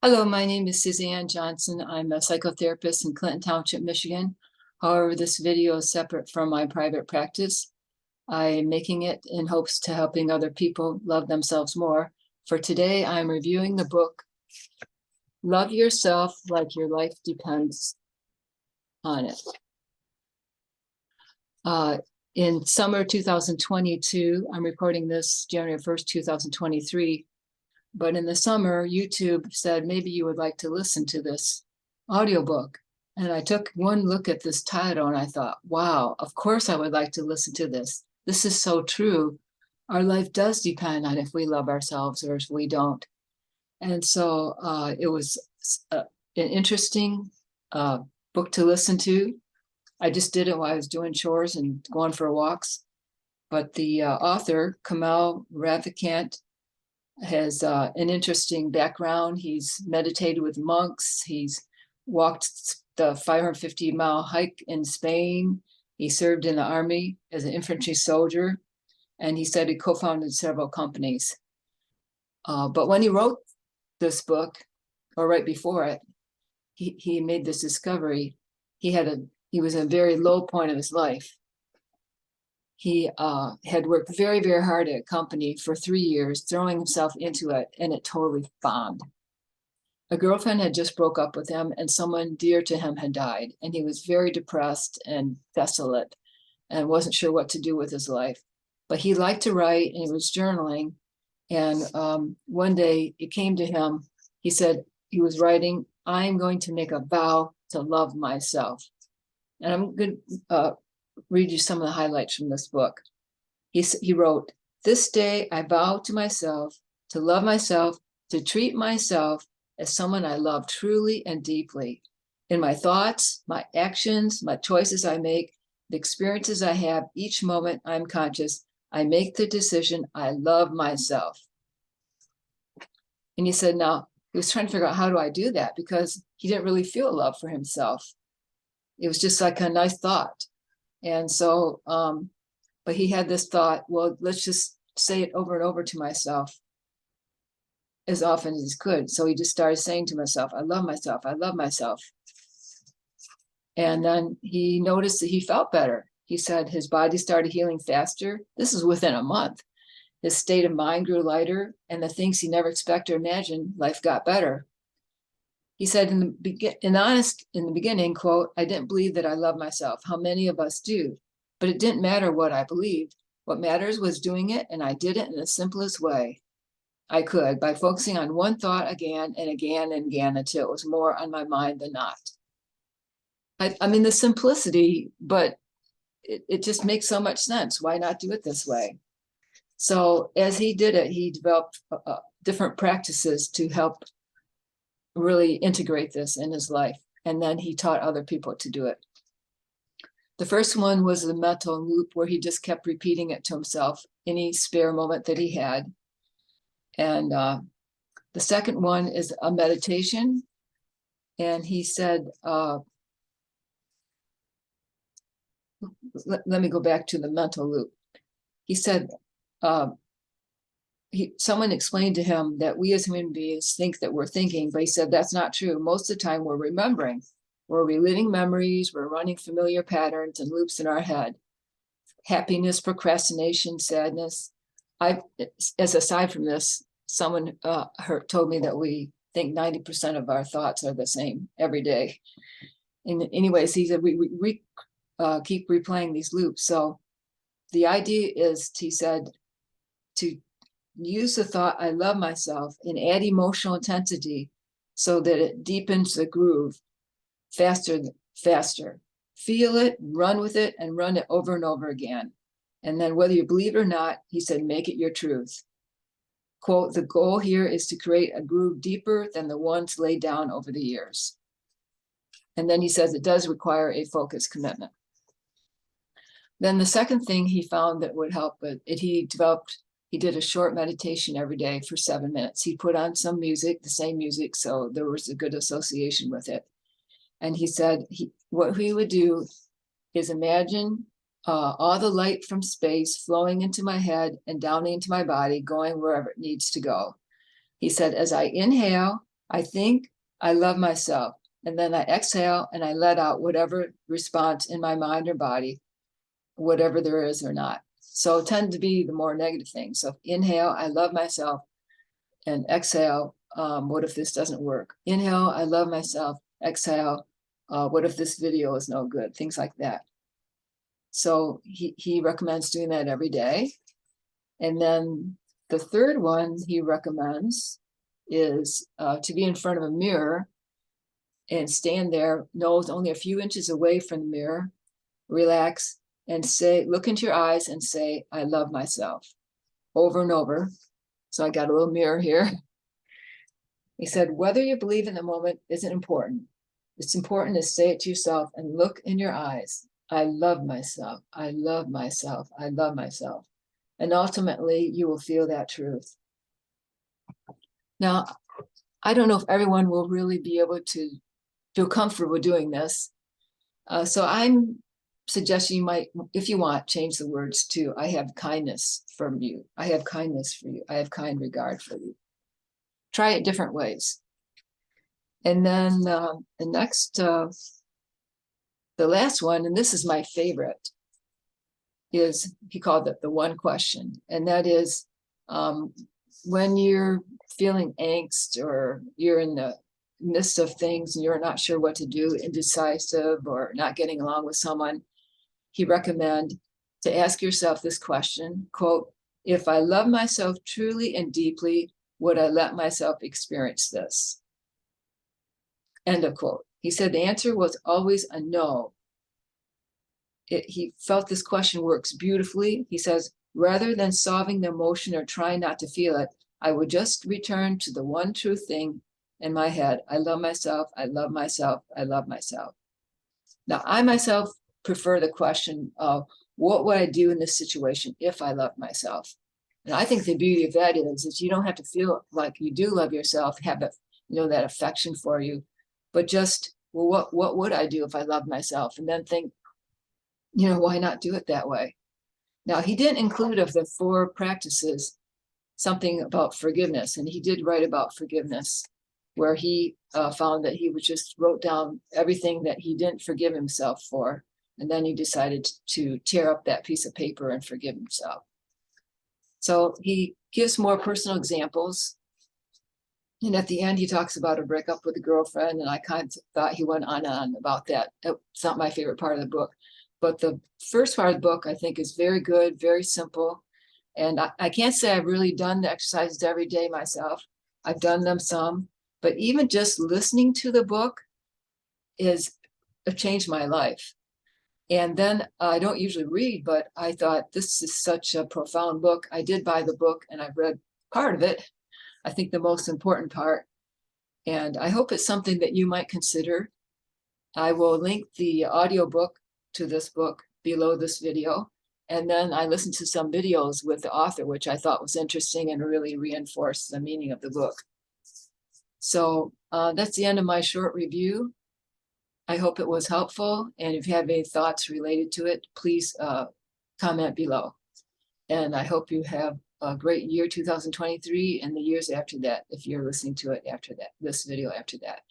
Hello, my name is Suzanne Johnson. I'm a psychotherapist in Clinton Township, Michigan. However, this video is separate from my private practice. I'm making it in hopes to helping other people love themselves more. For today, I'm reviewing the book, Love Yourself Like Your Life Depends on It. In summer 2022, I'm recording this January 1st, 2023. But in the summer, YouTube said, maybe you would like to listen to this audiobook. And I took one look at this title and I thought, wow, of course I would like to listen to this. This is so true. Our life does depend on if we love ourselves or if we don't. And so it was an interesting book to listen to. I just did it while I was doing chores and going for walks. But the author, Kamal Ravikant, has an interesting background. He's meditated with monks. He's walked the 550-mile hike in Spain. He served in the army as an infantry soldier, and he said he co-founded several companies. But when he wrote this book, or right before it, he made this discovery. He was at a very low point of his life. He had worked very, very hard at a company for 3 years, throwing himself into it, and it totally bombed. A girlfriend had just broke up with him, and someone dear to him had died, and he was very depressed and desolate and wasn't sure what to do with his life. But he liked to write, and he was journaling. And one day it came to him, he said he was writing, I'm going to make a vow to love myself. And I'm going to read you some of the highlights from this book. He wrote, this day I vow to myself to love myself, to treat myself as someone I love truly and deeply. In my thoughts, my actions, my choices I make, the experiences I have, each moment I'm conscious, I make the decision I love myself. And he said, now, he was trying to figure out, how do I do that? Because he didn't really feel love for himself. It was just like a nice thought. And so, but he had this thought, well, let's just say it over and over to myself as often as he could. So he just started saying to himself, I love myself, I love myself. And then he noticed that he felt better. He said his body started healing faster. This is within a month. His state of mind grew lighter, and the things he never expected or imagined, life got better. He said in the beginning, quote, I didn't believe that I love myself. How many of us do? But it didn't matter what I believed. What matters was doing it, and I did it in the simplest way I could, by focusing on one thought again and again and again until it was more on my mind than not. I mean, the simplicity, but it just makes so much sense. Why not do it this way? So as he did it, he developed different practices to help really integrate this in his life. And then he taught other people to do it. The first one was the mental loop, where he just kept repeating it to himself any spare moment that he had. And the second one is a meditation. And he said, let me go back to the mental loop. He said, someone explained to him that we as human beings think that we're thinking, but he said that's not true. Most of the time we're remembering. We're reliving memories, we're running familiar patterns and loops in our head. Happiness, procrastination, sadness. As aside from this, someone told me that we think 90% of our thoughts are the same every day. And anyways, he said we keep replaying these loops. So the idea is, he said, to use the thought, I love myself, and add emotional intensity so that it deepens the groove faster. Feel it, run with it, and run it over and over again. And then whether you believe it or not, he said, make it your truth. Quote, the goal here is to create a groove deeper than the ones laid down over the years. And then he says it does require a focused commitment. Then the second thing he found that would help, he did a short meditation every day for 7 minutes. He put on some music, the same music, so there was a good association with it. And he said what he would do is imagine all the light from space flowing into my head and down into my body, going wherever it needs to go. He said, as I inhale, I think, I love myself. And then I exhale and I let out whatever response in my mind or body, whatever there is or not. So tend to be the more negative things. So inhale, I love myself, and exhale, what if this doesn't work? Inhale, I love myself. Exhale, what if this video is no good? Things like that. So he recommends doing that every day. And then the third one he recommends is to be in front of a mirror and stand there, nose only a few inches away from the mirror, relax, and say, look into your eyes and say, I love myself, over and over. So I got a little mirror here. He said, whether you believe in the moment isn't important. It's important to say it to yourself and look in your eyes. I love myself. I love myself. I love myself. And ultimately, you will feel that truth. Now, I don't know if everyone will really be able to feel comfortable doing this. So I'm suggesting you might, if you want, change the words to, I have kindness from you. I have kindness for you. I have kind regard for you. Try it different ways. And then the next, the last one, and this is my favorite, is he called it the one question. And that is when you're feeling angst or you're in the midst of things and you're not sure what to do, indecisive or not getting along with someone, he recommend to ask yourself this question, quote, if I love myself truly and deeply, would I let myself experience this? End of quote. He said the answer was always a no. He felt this question works beautifully. He says, rather than solving the emotion or trying not to feel it, I would just return to the one true thing in my head. I love myself. I love myself. I love myself. Now, I myself prefer the question of what would I do in this situation if I love myself? And I think the beauty of that is you don't have to feel like you do love yourself, have that, that affection for you, but just, well, what would I do if I loved myself? And then think, why not do it that way? Now, he didn't include of the 4 practices something about forgiveness, and he did write about forgiveness, where he found that he just wrote down everything that he didn't forgive himself for, and then he decided to tear up that piece of paper and forgive himself. So he gives more personal examples. And at the end, he talks about a breakup with a girlfriend, and I kind of thought he went on about that. It's not my favorite part of the book. But the first part of the book, I think, is very good, very simple. And I can't say I've really done the exercises every day myself. I've done them some. But even just listening to the book has changed my life. And then I don't usually read, but I thought this is such a profound book. I did buy the book and I've read part of it. I think the most important part. And I hope it's something that you might consider. I will link the audiobook to this book below this video. And then I listened to some videos with the author, which I thought was interesting and really reinforced the meaning of the book. So that's the end of my short review. I hope it was helpful. And if you have any thoughts related to it, please comment below. And I hope you have a great year 2023 and the years after that, if you're listening to it after that, this video after that.